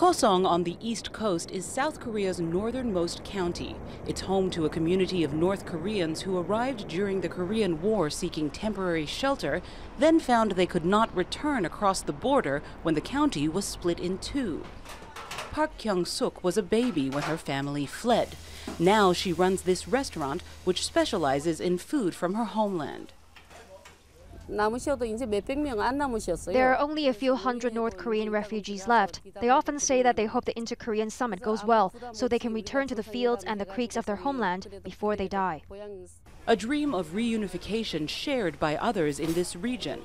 Goseong on the east coast is South Korea's northernmost county. It's home to a community of North Koreans who arrived during the Korean War seeking temporary shelter, then found they could not return across the border when the county was split in two. Park KYUNG-SOOK was a baby when her family fled. Now she runs this restaurant, which specializes in food from her homeland. There are only a few hundred North Korean refugees left. They often say that they hope the Inter-Korean summit goes well so they can return to the fields and the creeks of their homeland before they die. A dream of reunification shared by others in this region.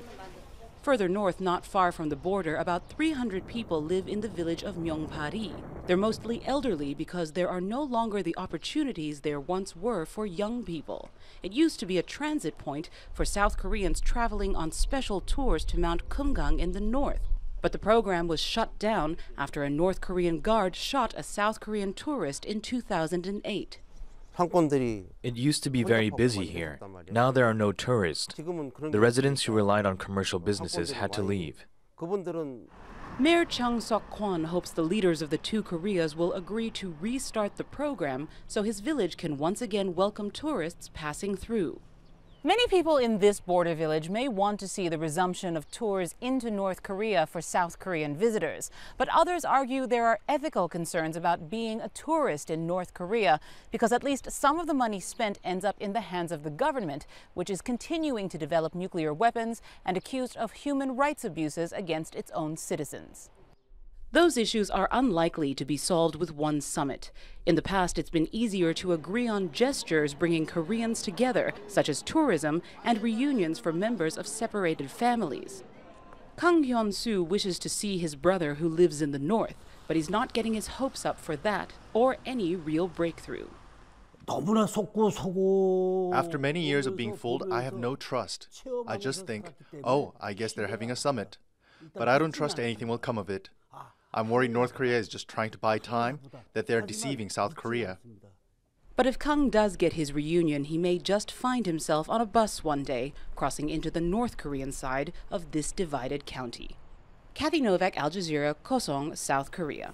Further north, not far from the border, about 300 people live in the village of Myeongpari. They're mostly elderly because there are no longer the opportunities there once were for young people. It used to be a transit point for South Koreans traveling on special tours to Mount Kumgang in the north. But the program was shut down after a North Korean guard shot a South Korean tourist in 2008. It used to be very busy here. Now there are no tourists. The residents who relied on commercial businesses had to leave. Mayor Chung Sok-kwon hopes the leaders of the two Koreas will agree to restart the program so his village can once again welcome tourists passing through. Many people in this border village may want to see the resumption of tours into North Korea for South Korean visitors. But others argue there are ethical concerns about being a tourist in North Korea because at least some of the money spent ends up in the hands of the government, which is continuing to develop nuclear weapons and accused of human rights abuses against its own citizens. Those issues are unlikely to be solved with one summit. In the past, it's been easier to agree on gestures bringing Koreans together, such as tourism and reunions for members of separated families. Kang Hyun-soo wishes to see his brother who lives in the north, but he's not getting his hopes up for that or any real breakthrough. After many years of being fooled, I have no trust. I just think, oh, I guess they're having a summit. But I don't trust anything will come of it. I'm worried North Korea is just trying to buy time, that they're deceiving South Korea. But if Kang does get his reunion, he may just find himself on a bus one day, crossing into the North Korean side of this divided county. Kathy Novak, Al Jazeera, Goseong, South Korea.